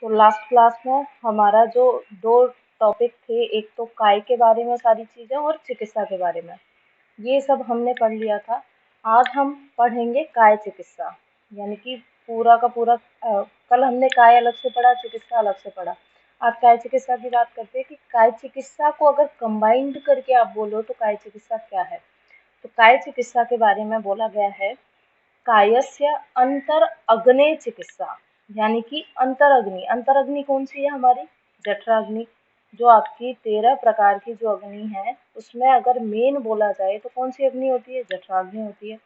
तो last class में हमारा जो दो टॉपिक थे, एक तो काय के बारे में सारी चीज़ें और चिकित्सा के बारे में, ये सब हमने पढ़ लिया था। आज हम पढ़ेंगे काय चिकित्सा, यानी कि पूरा का पूरा कल हमने काय अलग से पढ़ा, चिकित्सा अलग से पढ़ा। आज काय चिकित्सा की बात करते हैं कि काय चिकित्सा को अगर कंबाइंड करके आप बोलो तो काय चिकित्सा क्या है। तो काय चिकित्सा के बारे में बोला गया है, कायस्य अंतर अग्ने चिकित्सा, यानी कि अंतरअग्नि। अंतरअग्नि कौन सी है हमारी? जठराग्नि। जो आपकी 13 प्रकार की जो अग्नि है, उसमें अगर मेन बोला जाए तो कौन सी अग्नि होती है? जठराग्नि होती है।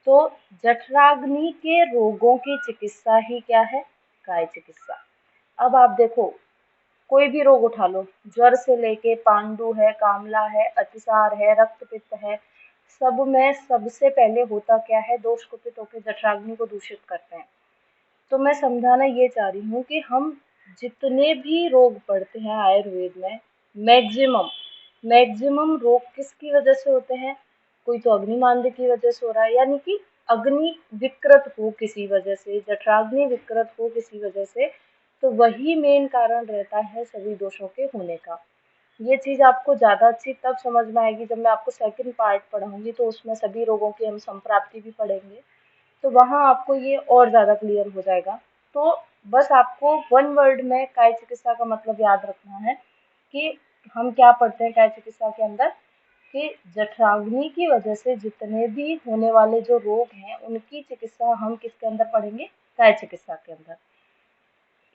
तो जठराग्नि के रोगों की चिकित्सा ही क्या है? काय चिकित्सा। अब आप देखो, कोई भी रोग उठा लो, ज्वर से लेके पांडु है, कामला है, अतिसार है, रक्तपित्त है, सब में सबसे पहले होता क्या है? दोष कुपित होकर जठराग्नि को दूषित करते हैं। तो मैं समझाना ये चाह रही हूँ कि हम जितने भी रोग पढ़ते हैं आयुर्वेद में, मैक्सिमम मैक्सिमम रोग किसकी वजह से होते हैं? कोई तो अग्निमांद्य की वजह से हो रहा है, यानी कि अग्नि विकृत हो किसी वजह से, जठराग्नि विकृत हो किसी वजह से, तो वही मेन कारण रहता है सभी दोषों के होने का। ये चीज़ आपको ज़्यादा अच्छी तब समझ में आएगी जब मैं आपको सेकंड पार्ट पढ़ाऊंगी, तो उसमें सभी रोगों की हम संप्राप्ति भी पढ़ेंगे, तो वहाँ आपको ये और ज़्यादा क्लियर हो जाएगा। तो बस आपको वन वर्ड में काय चिकित्सा का मतलब याद रखना है कि हम क्या पढ़ते हैं काय चिकित्सा के अंदर, कि जठराग्नि की वजह से जितने भी होने वाले जो रोग हैं, उनकी चिकित्सा हम किसके अंदर पढ़ेंगे? काय चिकित्सा के अंदर।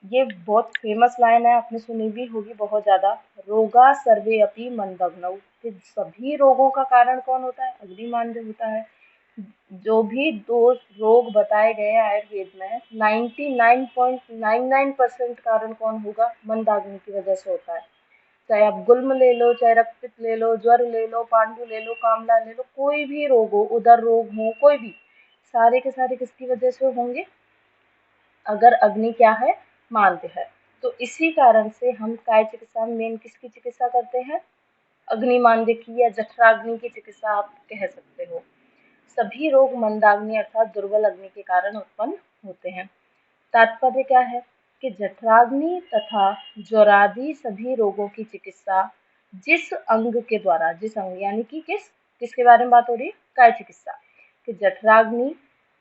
ये बहुत फेमस लाइन है, आपने सुनी भी होगी बहुत ज़्यादा, रोगा सर्वे अपि मंदग्नौ, कि सभी रोगों का कारण कौन होता है? अग्निमांद्य होता है। जो भी दो रोग बताए गए हैं आयुर्वेद में, 99.99% कारण कौन होगा? मंदाग्नि की वजह से होता है। चाहे आप गुल्म ले लो, चाहे रक्तपित्त ले लो, ज्वर ले लो, पांडु ले लो, कामला ले लो, कोई भी रोग हो, उदर रोग हो, कोई भी, सारे के सारे किसकी वजह से होंगे? अगर अग्नि क्या है? मांद्य है। तो इसी कारण से हम काय चिकित्सा में मेन किसकी चिकित्सा करते हैं? अग्निमांद्य की या जठराग्नि की चिकित्सा आप कह सकते हो। सभी रोग मंदाग्नि अर्थात दुर्बल अग्नि के कारण उत्पन्न होते हैं। तात्पर्य क्या है कि जठराग्नि तथा ज्वरादि सभी रोगों की चिकित्सा जिस अंग के द्वारा, जिस अंग यानी कि किसके बारे में बात हो रही है? काय चिकित्सा। कि जठराग्नि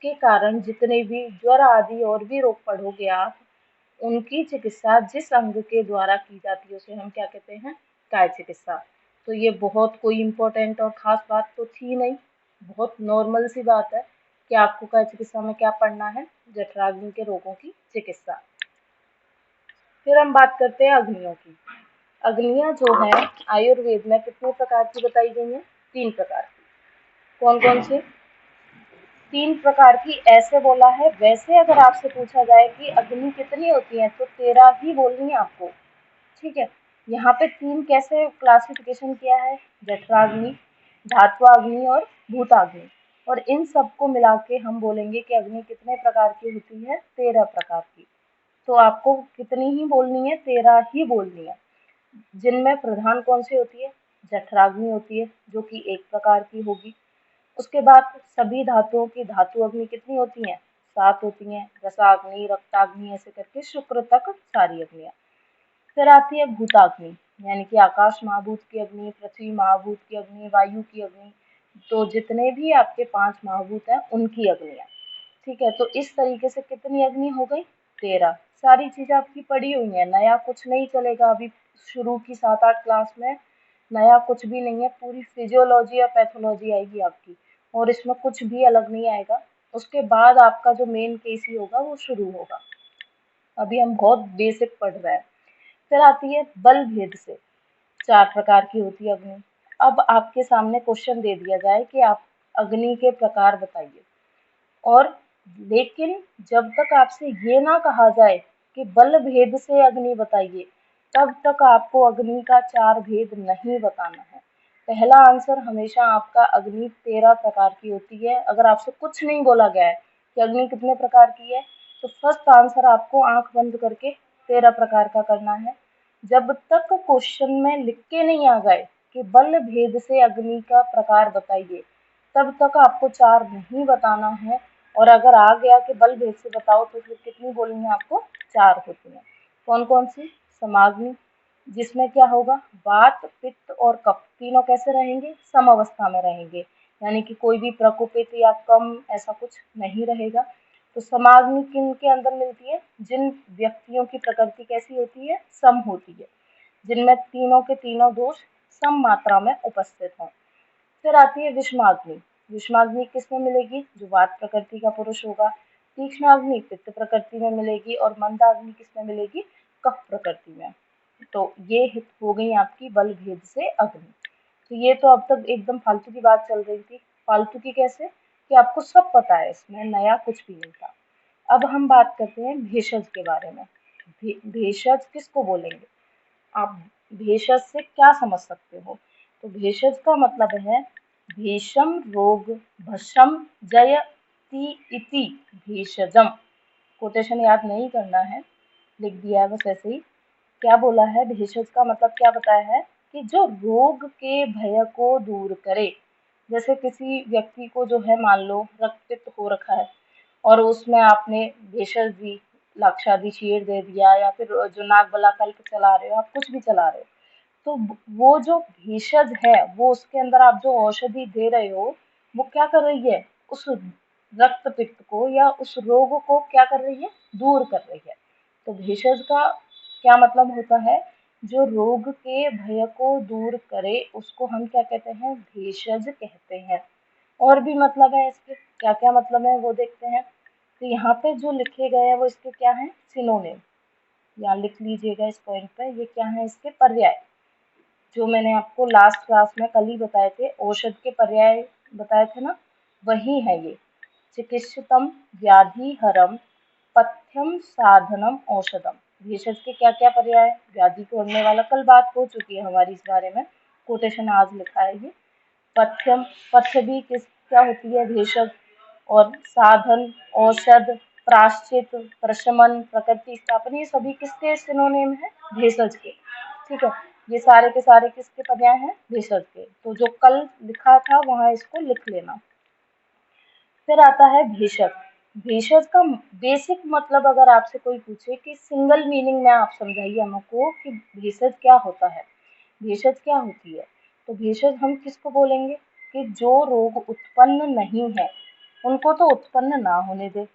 के कारण जितने भी ज्वर आदि और भी रोग पढ़ोगे आप, उनकी चिकित्सा जिस अंग के द्वारा की जाती है उसे हम क्या कहते हैं? काय चिकित्सा। तो ये बहुत कोई इम्पोर्टेंट और ख़ास बात तो थी नहीं, बहुत नॉर्मल सी बात है कि आपको काय चिकित्सा में क्या पढ़ना है? जठराग्नि के रोगों की चिकित्सा। फिर हम बात करते हैं अग्नियों की। अग्नियाँ जो है आयुर्वेद में कितने प्रकार की बताई गई हैं? 3 प्रकार की। कौन कौन सी? 3 प्रकार की ऐसे बोला है। वैसे अगर आपसे पूछा जाए कि अग्नि कितनी होती है, तो 13 ही बोलनी है आपको, ठीक है। यहाँ पे 3 कैसे क्लासिफिकेशन किया है? जठराग्नि, धात्वाग्नि और भूताग्नि। और इन सबको मिला के हम बोलेंगे कि अग्नि कितने प्रकार की होती है? 13 प्रकार की। तो आपको कितनी ही बोलनी है? 13 ही बोलनी है। जिनमें प्रधान कौन सी होती है? जठराग्नि होती है, जो कि 1 प्रकार की होगी। उसके बाद सभी धातुओं की धातु अग्नि कितनी होती हैं? 7 होती हैं। रसाग्नि, रक्ताग्नि, ऐसे करके शुक्र तक सारी अग्नियां। फिर आती है भूताग्नि, यानी कि आकाश महाभूत की अग्नि, पृथ्वी महाभूत की अग्नि, वायु की अग्नि। तो जितने भी आपके 5 महाभूत हैं, उनकी अग्नियां, ठीक है। तो इस तरीके से कितनी अग्नि हो गई? 13। सारी चीजें आपकी पढ़ी हुई हैं, नया कुछ नहीं चलेगा अभी। शुरू की 7-8 क्लास में नया कुछ भी नहीं है, पूरी फिजियोलॉजी या पैथोलॉजी आएगी आपकी, और इसमें कुछ भी अलग नहीं आएगा। उसके बाद आपका जो मेन केस ही होगा वो शुरू होगा। अभी हम बहुत बेसिक पढ़ रहे हैं। फिर आती है बल भेद से। 4 प्रकार की होती है अग्नि। अब आपके सामने क्वेश्चन दे दिया जाए कि आप अग्नि के प्रकार बताइए, और लेकिन जब तक आपसे ये ना कहा जाए कि बल भेद से अग्नि बताइए, तब तक आपको अग्नि का 4 भेद नहीं बताना है। पहला आंसर हमेशा आपका अग्नि 13 प्रकार की होती है। अगर आपसे कुछ नहीं बोला गया है कि अग्नि कितने प्रकार की है, तो फर्स्ट आंसर आपको आंख बंद करके 13 प्रकार का करना है। जब तक क्वेश्चन में लिख के नहीं आ जाए कि बल भेद से अग्नि का प्रकार बताइए, तब तक आपको 4 नहीं बताना है। और अगर आ गया कि बल भेद से बताओ, तो फिर कितनी बोलनी है आपको? 4 होती हैं। कौन कौन सी? समाग्नि, जिसमें क्या होगा, वात पित्त और कफ तीनों कैसे रहेंगे, सम अवस्था में रहेंगे, यानी कि कोई भी प्रकोपित या कम ऐसा कुछ नहीं रहेगा। तो समाग्नि किन के अंदर मिलती है, जिन व्यक्तियों की प्रकृति कैसी होती है, सम होती है, जिनमें तीनों के तीनों दोष सम मात्रा में उपस्थित हों। फिर आती है विषमाग्नि। विषमाग्नि किसमें मिलेगी, जो वात प्रकृति का पुरुष होगा। तीक्ष्णाग्नि पित्त प्रकृति में मिलेगी और मंदाग्नि किसमें मिलेगी, कफ प्रकृति में। तो ये हो गई आपकी बल भेद से अग्नि। तो ये तो अब तक एकदम फालतू की बात चल रही थी। फालतू की कैसे, कि आपको सब पता है, इसमें नया कुछ भी नहीं था। अब हम बात करते हैं भेषज के बारे में। भेषज किसको बोलेंगे, आप भेषज से क्या समझ सकते हो? तो भेषज का मतलब है भेषम रोग भशम जयति इति भेषजम। कोटेशन याद नहीं करना है, लिख दिया है बस ऐसे ही। क्या बोला है, भेषज का मतलब क्या बताया है, कि जो रोग के भय को दूर करे। जैसे किसी व्यक्ति को जो है, मान लो रक्तपित्त हो रखा है और उसमें आपने भेषज दी, लाक्षादी चीर दे दिया, या फिर जो नाग बला कल्प चला रहे हो, आप कुछ भी चला रहे हो, तो वो जो भेषज है, वो उसके अंदर आप जो औषधि दे रहे हो, वो क्या कर रही है, उस रक्त पित्त को या उस रोग को क्या कर रही है, दूर कर रही है। तो भेषज का क्या मतलब होता है, जो रोग के भय को दूर करे उसको हम क्या कहते हैं, भेषज कहते हैं। और भी मतलब है इसके, क्या क्या मतलब है वो देखते हैं। तो यहाँ पे जो लिखे गए हैं वो इसके क्या है, सिनोनिम, यहाँ लिख लीजिएगा इस पॉइंट पे, ये क्या है, इसके पर्याय। जो मैंने आपको लास्ट क्लास में कल ही बताए थे, औषध के पर्याय बताए थे ना, वही है ये। चिकित्सितम व्याधि हरम पथ्यम साधनम औषधम। भेषज के क्या क्या पर्याय, व्याधि को हरने वाला, कल बात हो चुकी है हमारी इस बारे में, कोटेशन आज लिखा है ये। पथ्यम, पथ्य भी किस क्या होती है, भेषज। और साधन, औषध, प्राश्चित, प्रशमन, प्रकृति स्थापन, ये सभी किसके सिनोनिम है, भेषज के। ठीक है, ये सारे के सारे किसके पर्याय हैं, भेषज के। तो जो कल लिखा था वहां इसको लिख लेना। फिर आता है भेषज। भेषज का बेसिक मतलब अगर आपसे कोई पूछे कि सिंगल मीनिंग में आप समझाइए हमको कि भेषज क्या होता है, भेषज क्या होती है, तो भेषज हम किसको बोलेंगे, कि जो रोग उत्पन्न नहीं है उनको तो उत्पन्न ना होने दे,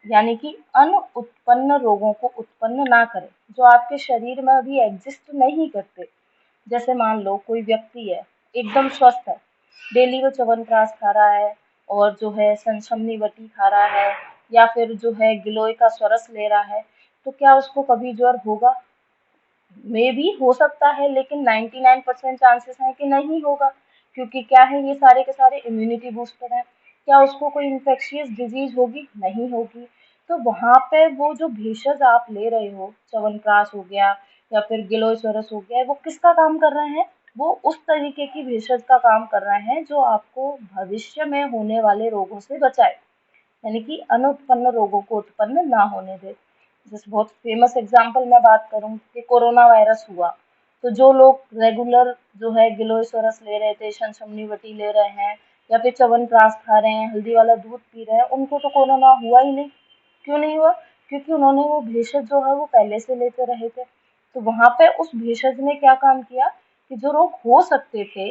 यानी कि अनुत्पन्न रोगों को उत्पन्न ना करे, जो आपके शरीर में अभी एग्जिस्ट नहीं करते। जैसे मान लो कोई व्यक्ति है, एकदम स्वस्थ है, डेली वो च्यवनप्राश खा रहा है और जो है संशमनी वटी खा रहा है, या फिर जो है गिलोय का स्वरस ले रहा है, तो क्या उसको कभी ज्वर होगा? मे भी हो सकता है, लेकिन 99% चांसेस हैं कि नहीं होगा, क्योंकि क्या है, ये सारे के सारे इम्यूनिटी बूस्टर हैं। क्या उसको कोई इन्फेक्शियस डिजीज होगी? नहीं होगी। तो वहां पे वो जो भेषज आप ले रहे हो, च्यवनप्राश हो गया या फिर गिलोय स्वरस हो गया, वो किसका काम कर रहे हैं, वो उस तरीके की भेषज का काम कर रहे हैं जो आपको भविष्य में होने वाले रोगों से बचाए, यानी कि अनुत्पन्न रोगों को उत्पन्न ना होने दे। जैसे बहुत फेमस एग्जांपल मैं बात करूं कि कोरोना वायरस हुआ, तो जो लोग रेगुलर जो है गिलोय स्वरस ले रहे थे, शमशमनी वटी ले रहे हैं, या फिर च्यवनप्राश खा रहे हैं, हल्दी वाला दूध पी रहे हैं, उनको तो कोरोना हुआ ही नहीं। क्यों नहीं हुआ? क्योंकि उन्होंने वो भेषज जो है वो पहले से लेते रहे थे। तो वहां पे उस भेषज ने क्या काम किया, कि जो रोग हो सकते थे,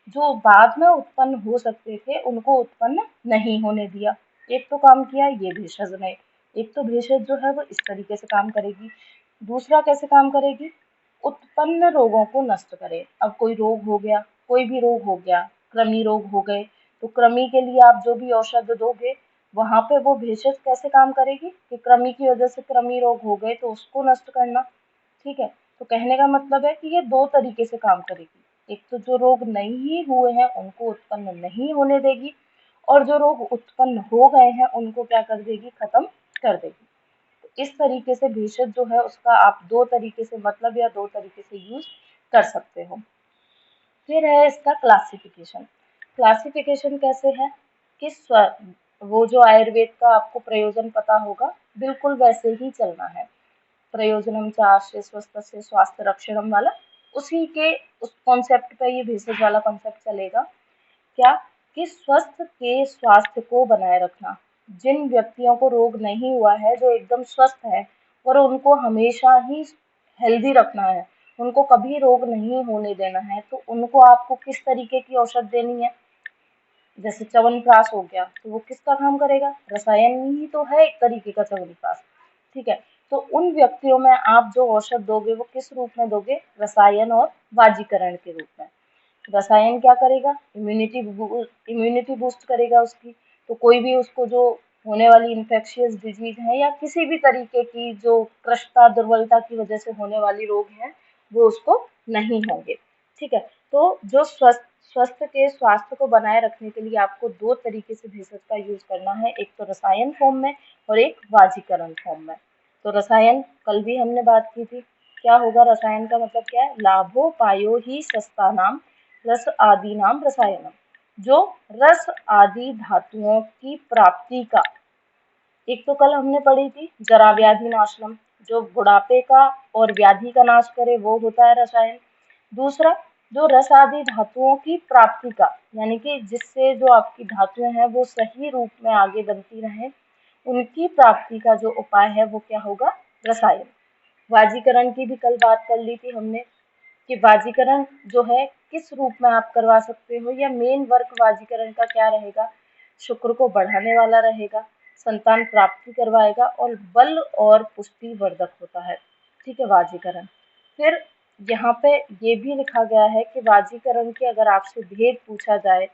जो बाद में उत्पन्न हो सकते थे, उनको उत्पन्न नहीं होने दिया। एक तो काम किया ये भेषज ने। एक तो भेषज जो है वो इस तरीके से काम करेगी, दूसरा कैसे काम करेगी, उत्पन्न रोगों को नष्ट करे। अब कोई रोग हो गया, कोई भी रोग हो गया, कृमि रोग हो गए, तो कृमि के लिए आप जो भी औषध दोगे, वहां पे वो भेषज कैसे काम करेगी, कि कृमि की वजह से कृमि रोग हो गए तो उसको नष्ट करना। ठीक है, तो कहने का मतलब है कि ये दो तरीके से काम करेगी। एक तो जो रोग नहीं हुए हैं उनको उत्पन्न नहीं होने देगी, और जो रोग उत्पन्न हो गए हैं उनको क्या कर देगी, खत्म कर देगी। तो इस तरीके से भेषज जो है उसका आप दो तरीके से मतलब या दो तरीके से यूज कर सकते हो। फिर है इसका क्लासिफिकेशन। क्लासिफिकेशन कैसे है, कि वो जो आयुर्वेद का आपको प्रयोजन पता होगा, बिल्कुल वैसे ही चलना है। प्रयोजनम च आस्य स्वस्थस्य स्वास्थ्य रक्षणम वाला, उसी के उस कॉन्सेप्ट पे ये भेषज वाला कॉन्सेप्ट चलेगा। क्या, कि स्वस्थ के स्वास्थ्य को बनाए रखना। जिन व्यक्तियों को रोग नहीं हुआ है, जो एकदम स्वस्थ है, और उनको हमेशा ही हेल्दी रखना है, उनको कभी रोग नहीं होने देना है, तो उनको आपको किस तरीके की औषध देनी है? जैसे च्यवनप्राश हो गया, तो वो किसका काम करेगा? रसायन ही तो है एक तरीके का च्यवनप्राश, ठीक है। तो उन व्यक्तियों में आप जो औषध दोगे वो किस रूप में दोगे? रसायन और वाजीकरण के रूप में। रसायन क्या करेगा? इम्यूनिटी बूस्ट करेगा उसकी। तो कोई भी उसको जो होने वाली इन्फेक्शियस डिजीज है या किसी भी तरीके की जो कृष्णता दुर्बलता की वजह से होने वाली रोग है, वो उसको नहीं होंगे, ठीक है। तो जो स्वास्थ्य को बनाए रखने के लिए आपको दो तरीके से भेषज का यूज करना है, एक तो रसायन फॉर्म में और एक वाजीकरण फॉर्म में। तो रसायन कल भी हमने बात की थी, क्या होगा रसायन का मतलब क्या है? लाभो पायो ही सस्ता नाम रस आदि नाम रसायनम, जो रस आदि धातुओं की प्राप्ति का, एक तो कल हमने पढ़ी थी जरा व्याधि नाशनम, जो बुढ़ापे का और व्याधि का नाश करे वो होता है रसायन। दूसरा, जो रस आदि धातुओं की प्राप्ति का, यानी कि जिससे जो आपकी धातुएं हैं वो सही रूप में आगे बनती रहें, उनकी प्राप्ति का जो उपाय है वो क्या होगा? रसायन। वाजीकरण की भी कल बात कर ली थी हमने कि वाजीकरण जो है किस रूप में आप करवा सकते हो, या मेन वर्क वाजीकरण का क्या रहेगा? शुक्र को बढ़ाने वाला रहेगा, संतान प्राप्ति करवाएगा और बल और पुष्टि वर्धक होता है, ठीक है, वाजीकरण। फिर यहाँ पे ये भी लिखा गया है कि वाजीकरण के अगर आपसे भेद पूछा जाए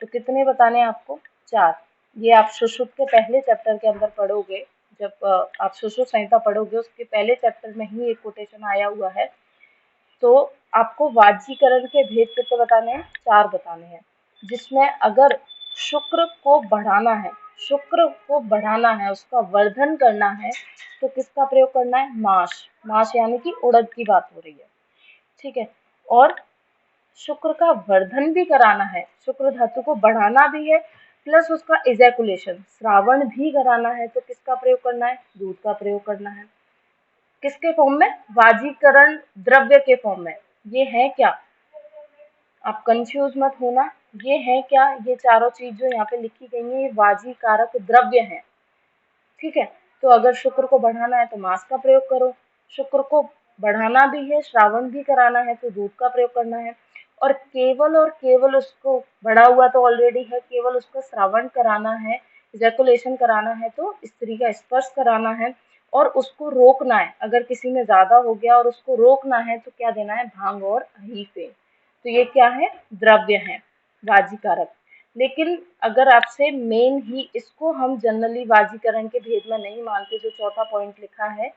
तो कितने बताने हैं आपको? 4। ये आप सुश्रुत के पहले चैप्टर के अंदर पढ़ोगे, जब आप सुश्रुत संहिता पढ़ोगे उसके पहले चैप्टर में ही एक कोटेशन आया हुआ है। तो आपको वाजीकरण के भेद कितने बताने हैं? 4 बताने हैं, जिसमें अगर शुक्र को बढ़ाना है, शुक्र को बढ़ाना है, उसका वर्धन करना है, तो किसका प्रयोग करना है? माश। माश यानी कि उड़द की बात हो रही है, ठीक है। और शुक्र का वर्धन भी कराना है, शुक्र धातु को बढ़ाना भी है, प्लस उसका इजैकुलेशन श्रावण भी कराना है, तो किसका प्रयोग करना है? दूध का प्रयोग करना है। किसके फॉर्म में? वाजीकरण द्रव्य के फॉर्म में। ये है क्या? आप कंफ्यूज मत होना, ये है क्या? ये चारों चीज जो यहाँ पे लिखी गई है ये वाजीकारक द्रव्य है, ठीक है। तो अगर शुक्र को बढ़ाना है तो मांस का प्रयोग करो, शुक्र को बढ़ाना भी है, श्रावण भी कराना है, तो दूध का प्रयोग करना है। और केवल उसको बढ़ा हुआ तो ऑलरेडी है, केवल उसको श्रावण कराना है, इजैकुलेशन कराना है, तो स्त्री का स्पर्श कराना है और उसको रोकना है। अगर किसी में ज्यादा हो गया और उसको रोकना है तो क्या देना है? भांग और अहीफे। तो ये क्या है? द्रव्य है, वाजीकारक। लेकिन अगर आपसे मेन ही, इसको हम जनरली वाजीकरण के भेद में नहीं मानते, जो चौथा पॉइंट लिखा है,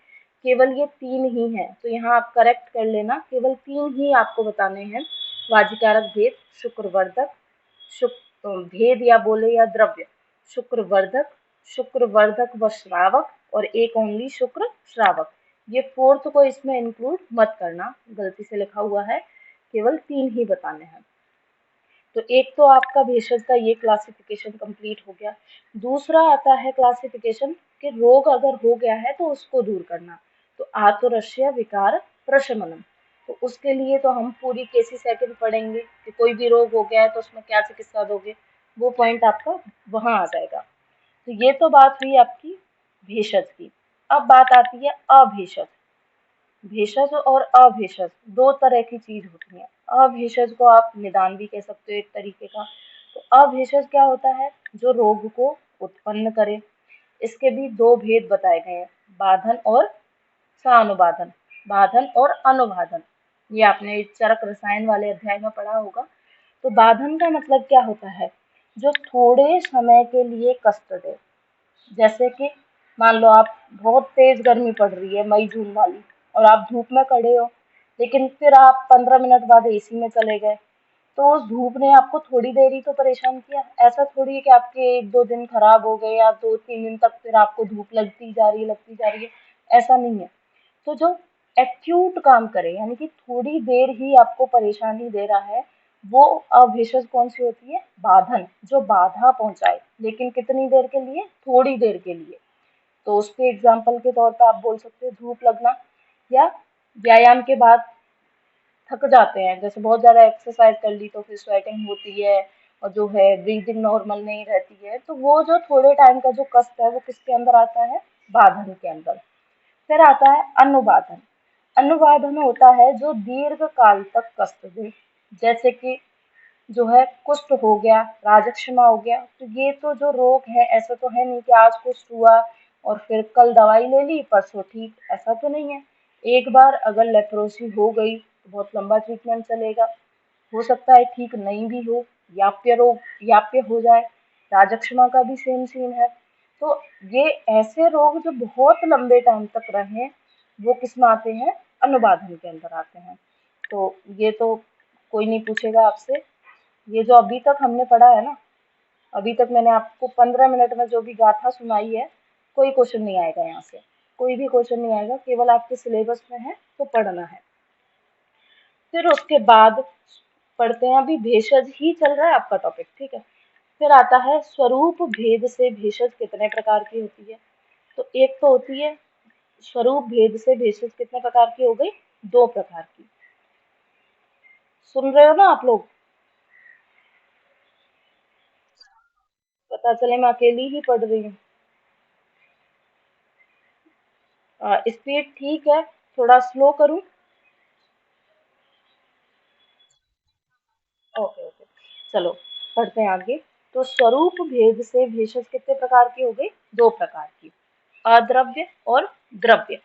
केवल ये 3 ही है, तो यहाँ आप करेक्ट कर लेना, केवल 3 ही आपको बताने हैं वाजीकारक भेद। शुक्रवर्धक, भेद या बोले या द्रव्य, शुक्रवर्धक, शुक्रवर्धक व श्रावक, और एक ओनली शुक्र श्रावक। ये फोर्थ को इसमें इंक्लूड मत करना, गलती से लिखा हुआ है, केवल 3 ही बताने हैं। तो एक तो आपका भेषज का ये क्लासिफिकेशन कंप्लीट हो गया। दूसरा आता है क्लासिफिकेशन कि रोग अगर हो गया है तो उसको दूर करना। तो आतुरस्य विकार प्रशमनम, तो उसके लिए तो हम पूरी केसी सेटिंग पढ़ेंगे कि कोई भी रोग हो गया है तो उसमें क्या चिकित्सा दोगे, वो पॉइंट आपका वहां आ जाएगा। तो ये तो बात हुई आपकी भेषज की। अब बात आती है अभेषज। भेषज और अभेषज दो तरह की चीज होती है। अभेषज को आप निदान भी कह सकते हो एक तरीके का। तो अभेषज क्या होता है? जो रोग को उत्पन्न करे। इसके भी दो भेद बताए गए हैं, बाधन और सानुबाधन, बाधन और अनुबाधन। ये आपने चरक रसायन वाले अध्याय में पढ़ा होगा। तो बाधन का मतलब क्या होता है? जो थोड़े समय के लिए कष्ट दे। जैसे कि मान लो आप, बहुत तेज गर्मी पड़ रही है मई जून वाली, और आप धूप में खड़े हो, लेकिन फिर आप 15 मिनट बाद एसी में चले गए, तो उस धूप ने आपको थोड़ी देर ही तो परेशान किया। ऐसा थोड़ी है कि आपके 1-2 दिन खराब हो गए या 2-3 दिन तक फिर आपको धूप लगती जा रही है, लगती जा रही है, ऐसा नहीं है। तो जो एक्यूट काम करे, यानी कि थोड़ी देर ही आपको परेशानी दे रहा है, वो अभेषज कौन सी होती है? बाधन, जो बाधा पहुंचाए, लेकिन कितनी देर के लिए? थोड़ी देर के लिए। तो उसके एग्जाम्पल के तौर पर आप बोल सकते हो धूप लगना, या व्यायाम के बाद थक जाते हैं, जैसे बहुत ज्यादा एक्सरसाइज कर ली तो फिर स्वेटिंग होती है और जो है ब्रीदिंग नॉर्मल नहीं रहती है, तो वो जो थोड़े टाइम का जो कष्ट है वो किसके अंदर आता है? बाधन के अंदर। फिर आता है अनुबाधन। अनुबाधन होता है जो दीर्घ काल तक कष्ट दे, जैसे कि जो है कुष्ठ हो गया, राजक्षमा हो गया। तो ये तो जो रोग है, ऐसा तो है नहीं कि आज कुष्ठ हुआ और फिर कल दवाई ले ली परसों ठीक, ऐसा तो नहीं है। एक बार अगर लेप्रोसी हो गई तो बहुत लंबा ट्रीटमेंट चलेगा, हो सकता है ठीक नहीं भी हो, याप्य रोग याप्य हो जाए। राजक्षमा का भी सेम सीन है। तो ये ऐसे रोग जो बहुत लंबे टाइम तक रहे, वो किस में आते हैं, अनुबाधन के अंदर आते हैं। तो ये तो कोई नहीं पूछेगा आपसे। ये जो अभी तक हमने पढ़ा है ना, अभी तक मैंने आपको 15 मिनट में जो भी गाथा सुनाई है, कोई क्वेश्चन नहीं आएगा यहाँ से, कोई भी क्वेश्चन नहीं आएगा, केवल आपके सिलेबस में है तो पढ़ना है। फिर उसके बाद पढ़ते हैं, अभी भेषज ही चल रहा है आपका टॉपिक, ठीक है। फिर आता है स्वरूप भेद से भेषज कितने प्रकार की होती है। तो एक तो होती है स्वरूप भेद से भेषज कितने प्रकार की हो गई, 2 प्रकार की। सुन रहे हो ना आप लोग, पता चले मैं अकेली ही पढ़ रही हूँ। स्पीड ठीक है, थोड़ा स्लो करूँ। ओके ओके, चलो पढ़ते हैं आगे। तो स्वरूप भेद से भेषज कितने प्रकार की हो गई, 2 प्रकार की, अद्रव्य और द्रव्य।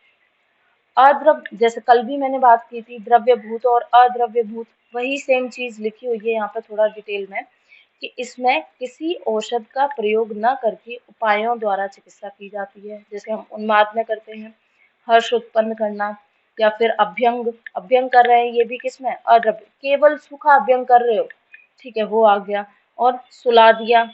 अद्रव्य जैसे कल भी मैंने बात की थी, द्रव्य भूत और अद्रव्य भूत, वही सेम चीज लिखी हुई है यहाँ पर थोड़ा डिटेल में, कि इसमें किसी औषध का प्रयोग न करके उपायों द्वारा चिकित्सा की जाती है। जैसे हम उन्माद में करते हैं, हर्ष उत्पन्न करना, या फिर अभ्यंग, अभ्यंग कर रहे हैं, ये भी किसमें, अद्रव्य, केवल सूखा अभ्यंग कर रहे हो, ठीक है, वो आ गया। और सुला दिया,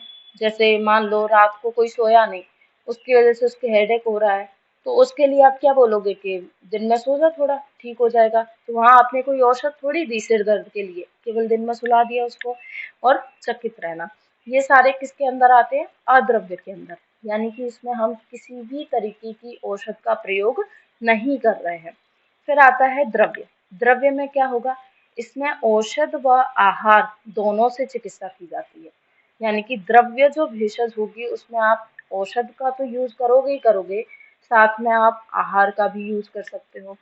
जैसे मान लो रात को कोई सोया नहीं, उसकी वजह से उसके हेडेक हो रहा है, तो उसके लिए आप क्या बोलोगे कि दिन में सो जा, थोड़ा ठीक हो जाएगा। तो वहां आपने कोई औषध थोड़ी दी सिर दर्द के लिए, केवल दिन में सुला दिया उसको। और चकित रहना, ये सारे किसके अंदर आते हैं, अद्रव्य के अंदर। यानी कि इसमें हम किसी भी तरीके की औषध का प्रयोग नहीं कर रहे हैं। फिर आता है द्रव्य। द्रव्य में क्या होगा, इसमें औषध व आहार दोनों से चिकित्सा की जाती है। यानी कि द्रव्य जो भेषज होगी उसमें आप औषध का तो यूज करोगे ही करोगे, साथ में आप आहार का भी यूज कर सकते हो।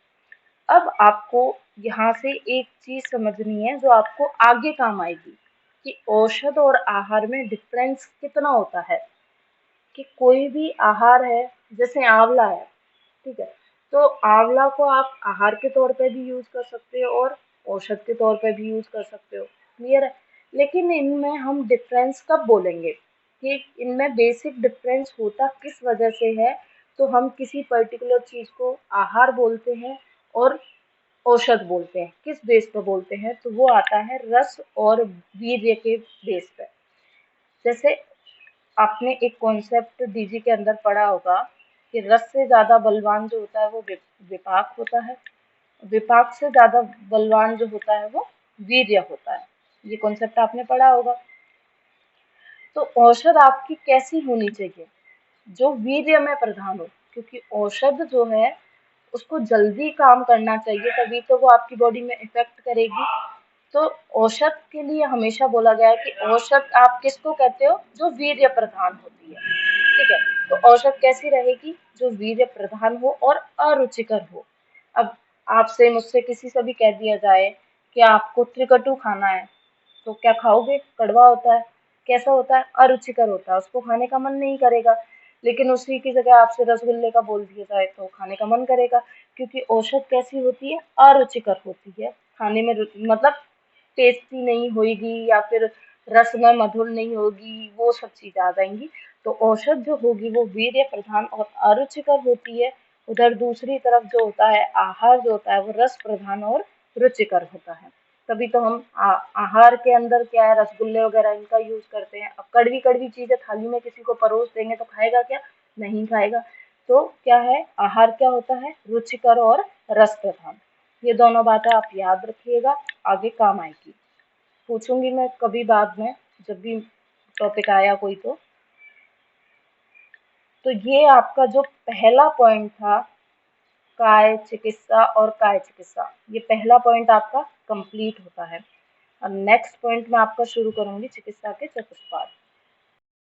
अब आपको यहाँ से एक चीज समझनी है जो आपको आगे काम आएगी, कि औषध और आहार में डिफरेंस कितना होता है। कि कोई भी आहार है, जैसे आंवला है, ठीक है, तो आंवला को आप आहार के तौर पे भी यूज कर सकते हो और औषध के तौर पे भी यूज कर सकते हो, क्लियर है। लेकिन इनमें हम डिफरेंस कब बोलेंगे, कि इनमें बेसिक डिफरेंस होता किस वजह से है, तो हम किसी पर्टिकुलर चीज को आहार बोलते हैं और औषध बोलते हैं, किस बेस पर बोलते हैं, तो वो आता है रस और वीर्य के बेस पे। जैसे आपने एक कॉन्सेप्ट डीजी के अंदर पढ़ा होगा, कि रस से ज्यादा बलवान जो होता है वो विपाक होता है, विपाक से ज्यादा बलवान जो होता है वो वीर्य होता है। ये कॉन्सेप्ट आपने पढ़ा होगा। तो औषध आपकी कैसी होनी चाहिए, जो वीर्य में प्रधान हो, क्योंकि औषध जो है उसको जल्दी काम करना चाहिए, तभी तो वो आपकी बॉडी में इफेक्ट करेगी। तो औषध के लिए हमेशा बोला गया है कि औषध आप किसको कहते हो, जो वीर्य प्रधान होती है, ठीक है। तो औषध कैसी रहेगी, जो वीर्य प्रधान हो और अरुचिकर हो। अब आपसे मुझसे किसी से भी कह दिया जाए कि आपको त्रिकटु खाना है, तो क्या खाओगे, कड़वा होता है, कैसा होता है, अरुचिकर होता है, उसको खाने का मन नहीं करेगा। लेकिन उसी की जगह आपसे रसगुल्ले का बोल दिया जाए तो खाने का मन करेगा, क्योंकि औषध कैसी होती है, अरुचिकर होती है, खाने में मतलब टेस्टी नहीं होगी, या फिर रस में मधुर नहीं होगी, वो सब चीजें आ जाएंगी। तो औषध जो होगी वो वीर्य प्रधान और अरुचिकर होती है। उधर दूसरी तरफ जो होता है आहार, जो होता है वो रस प्रधान और रुचिकर होता है। तभी तो हम आहार के अंदर क्या है, रसगुल्ले वगैरह इनका यूज करते हैं। अब कड़वी कड़वी चीजें थाली में किसी को परोस देंगे तो खाएगा क्या, नहीं खाएगा। तो क्या है, आहार क्या होता है, रुचिकर और रस प्रधान। ये दोनों बातें आप याद रखिएगा, आगे काम आएगी। पूछूंगी मैं कभी बाद में, जब भी टॉपिक आया कोई तो ये आपका जो पहला पॉइंट था, काय चिकित्सा और काय चिकित्सा, ये पहला पॉइंट आपका कंप्लीट होता है। अब नेक्स्ट पॉइंट मैं आपका शुरू करूंगी चिकित्सा के चतुष्पाद।